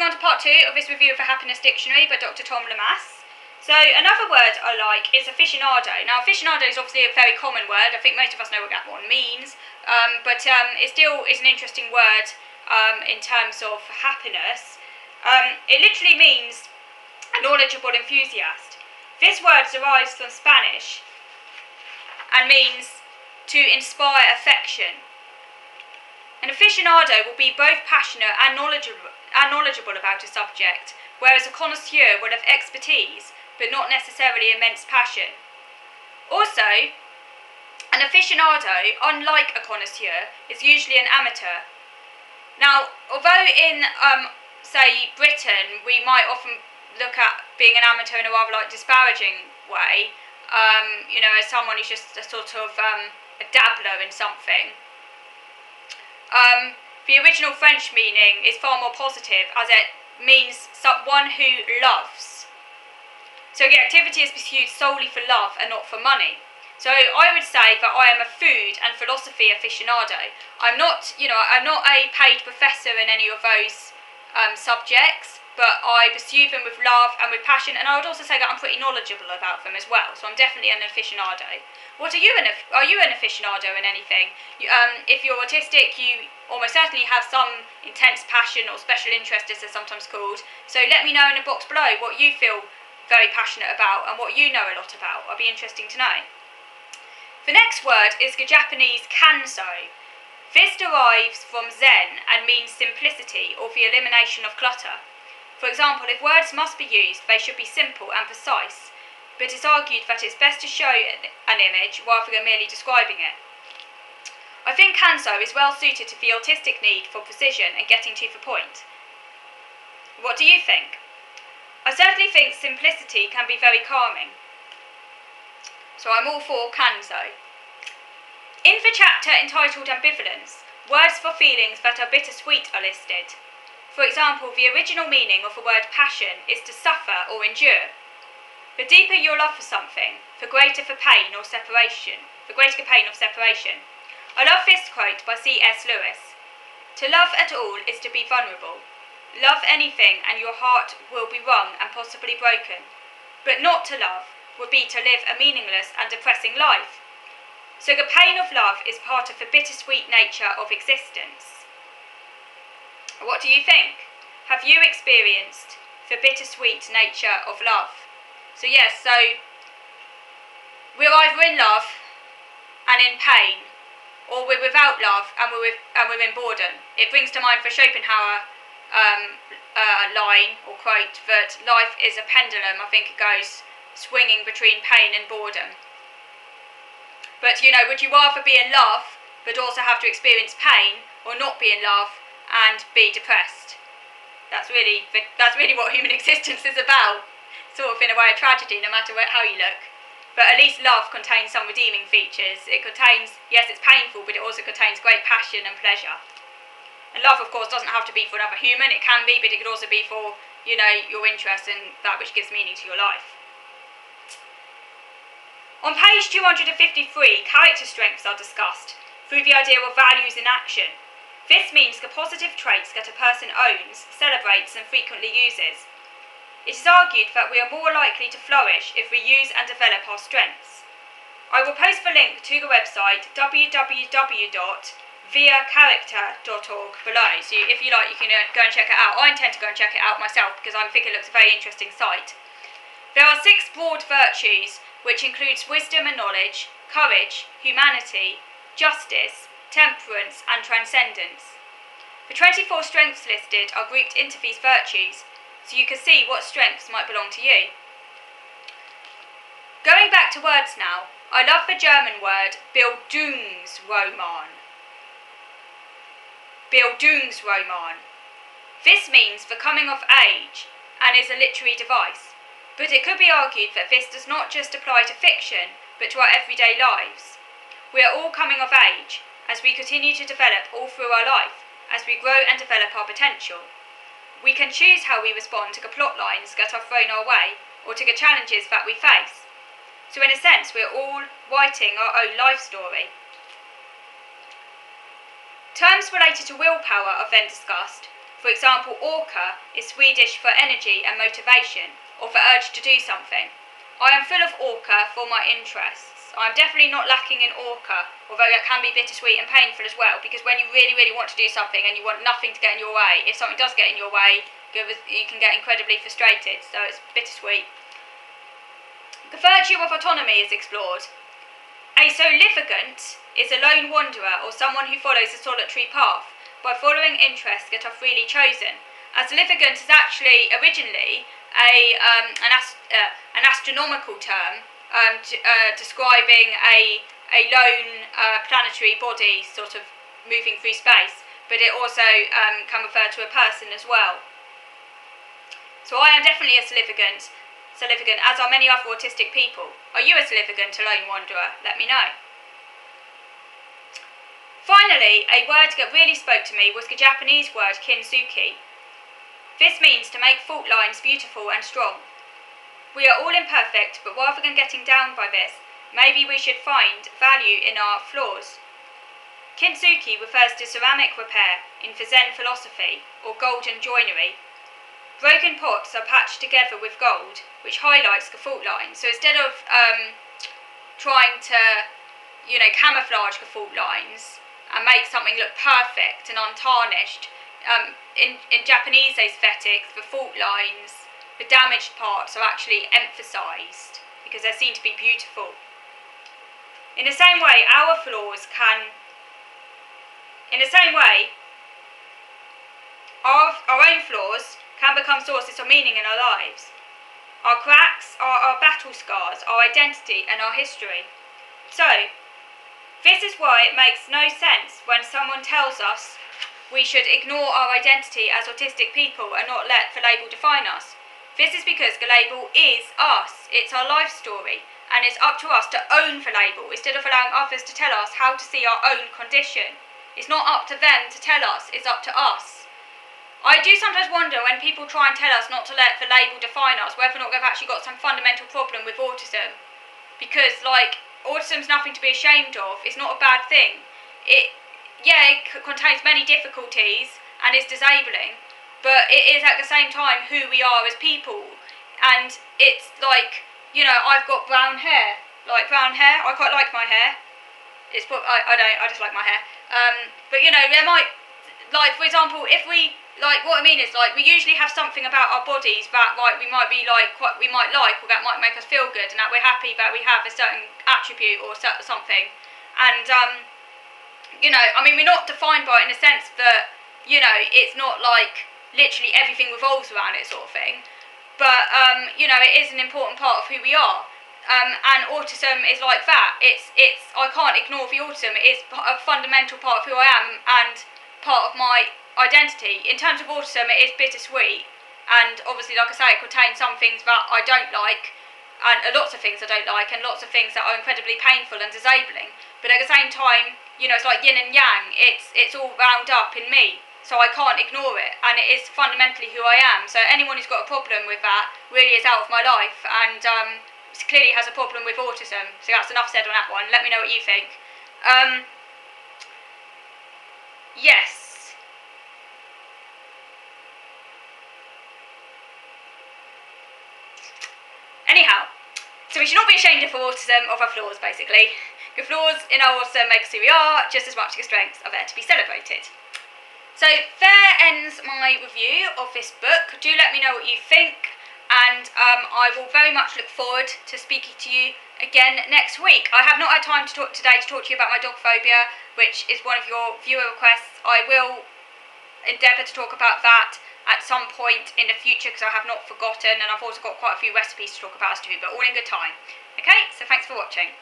on to part 2 of this review of the Happiness Dictionary by Dr. Tom Lamass. So another word I like is aficionado. Now aficionado is obviously a very common word. I think most of us know what that one means, but it still is an interesting word in terms of happiness. It literally means a knowledgeable enthusiast. This word derives from Spanish and means to inspire affection. An aficionado will be both passionate and knowledgeable about a subject, whereas a connoisseur will have expertise but not necessarily immense passion. Also, an aficionado, unlike a connoisseur, is usually an amateur. Now, although in, say, Britain, we might often look at being an amateur in a rather disparaging way, as someone who's just a sort of a dabbler in something. The original French meaning is far more positive, as it means someone who loves. So the activity is pursued solely for love and not for money. So I would say that I am a food and philosophy aficionado. I'm not a paid professor in any of those subjects, but I pursue them with love and with passion, and I would also say that I'm pretty knowledgeable about them as well. So I'm definitely an aficionado. Are you an aficionado in anything? If you're autistic, you almost certainly have some intense passion or special interest, as they're sometimes called. So let me know in the box below what you feel very passionate about and what you know a lot about. I'll be interesting to know. The next word is the Japanese kanso. This derives from Zen and means simplicity or the elimination of clutter. For example, if words must be used, they should be simple and precise, but it's argued that it's best to show an image rather than merely describing it. I think kanso is well suited to the autistic need for precision and getting to the point. What do you think? I certainly think simplicity can be very calming. So I'm all for kanso. In the chapter entitled Ambivalence, words for feelings that are bittersweet are listed. For example, the original meaning of the word passion is to suffer or endure. The deeper your love for something, the greater the pain of separation. I love this quote by C.S. Lewis. To love at all is to be vulnerable. Love anything and your heart will be wrung and possibly broken. But not to love would be to live a meaningless and depressing life. So the pain of love is part of the bittersweet nature of existence. What do you think? Have you experienced the bittersweet nature of love? So yes, we're either in love and in pain, or we're without love and we're in boredom. It brings to mind the Schopenhauer line or quote that life is a pendulum. I think it goes swinging between pain and boredom. But would you rather be in love but also have to experience pain, or not be in love and be depressed? That's really what human existence is about. Sort of in a way a tragedy, no matter how you look. But at least love contains some redeeming features. It contains, yes, it's painful, but it also contains great passion and pleasure. And love, of course, doesn't have to be for another human. It can be, but it could also be for, your interest in that which gives meaning to your life. On page 253, character strengths are discussed through the idea of values in action. This means the positive traits that a person owns, celebrates, and frequently uses. It is argued that we are more likely to flourish if we use and develop our strengths. I will post the link to the website www.viacharacter.org below, so if you like you can go and check it out. I intend to go and check it out myself because I think it looks a very interesting site. There are 6 broad virtues, which includes wisdom and knowledge, courage, humanity, justice, temperance and transcendence. The 24 strengths listed are grouped into these virtues, so you can see what strengths might belong to you. Going back to words now, I love the German word Bildungsroman. Bildungsroman. This means the coming of age and is a literary device, but it could be argued that this does not just apply to fiction, but to our everyday lives. We are all coming of age as we continue to develop all through our life, as we grow and develop our potential. We can choose how we respond to the plot lines that are thrown our way, or to the challenges that we face. So in a sense, we're all writing our own life story. Terms related to willpower are then discussed For example, orka is Swedish for energy and motivation, or for urge to do something. I am full of orka for my interests. I am definitely not lacking in orka, although that can be bittersweet and painful as well, because when you really, really want to do something and you want nothing to get in your way, if something does get in your way, you can get incredibly frustrated, so it's bittersweet. The virtue of autonomy is explored. A solificant is a lone wanderer or someone who follows a solitary path by following interests that are freely chosen. A solificant is actually originally an astronomical term describing a lone planetary body sort of moving through space, but it also can refer to a person as well. So I am definitely a solificant, as are many other autistic people. Are you a solificant, a lone wanderer? Let me know. Finally, a word that really spoke to me was the Japanese word kintsugi. This means to make fault lines beautiful and strong. We are all imperfect, but rather than getting down by this, maybe we should find value in our flaws. Kintsugi refers to ceramic repair in the Zen philosophy, or golden joinery. Broken pots are patched together with gold, which highlights the fault line. So instead of trying to, camouflage the fault lines and make something look perfect and untarnished, in Japanese aesthetics, the fault lines, the damaged parts are actually emphasised because they're seen to be beautiful. In the same way, our own flaws can become sources of meaning in our lives. Our cracks are our battle scars, our identity and our history. So, this is why it makes no sense when someone tells us we should ignore our identity as autistic people and not let the label define us. This is because the label is us, it's our life story, and it's up to us to own the label instead of allowing others to tell us how to see our own condition. It's not up to them to tell us, it's up to us. I do sometimes wonder when people try and tell us not to let the label define us, whether or not they've actually got some fundamental problem with autism. Because, autism's nothing to be ashamed of, it's not a bad thing. It contains many difficulties and is disabling, but it is at the same time who we are as people. And it's I've got brown hair. I quite like my hair. I just like my hair. But there might, for example, if we, what I mean is, we usually have something about our bodies that, we might be we might like, or that might make us feel good, and that we're happy that we have a certain attribute or something. And, we're not defined by it in the sense that, it's not literally everything revolves around it sort of thing. But, it is an important part of who we are. And autism is like that. I can't ignore the autism. It is a fundamental part of who I am and part of my identity. In terms of autism, it is bittersweet. And obviously, like I say, it contains some things that I don't like, and lots of things I don't like, and lots of things that are incredibly painful and disabling. But at the same time, it's like yin and yang. It's all wound up in me. So I can't ignore it, and it is fundamentally who I am. So anyone who's got a problem with that really is out of my life, and clearly has a problem with autism. So that's enough said on that one. Let me know what you think. Yes. Anyhow, so we should not be ashamed of autism, of our flaws, basically. The flaws in our autism make us who we are, just as much as the strengths are there to be celebrated. So there ends my review of this book. Do let me know what you think, and I will very much look forward to speaking to you again next week. I have not had time today to talk to you about my dog phobia, which is one of your viewer requests. I will endeavour to talk about that at some point in the future, because I have not forgotten, and I've also got quite a few recipes to talk about as too, but all in good time. Okay, so thanks for watching.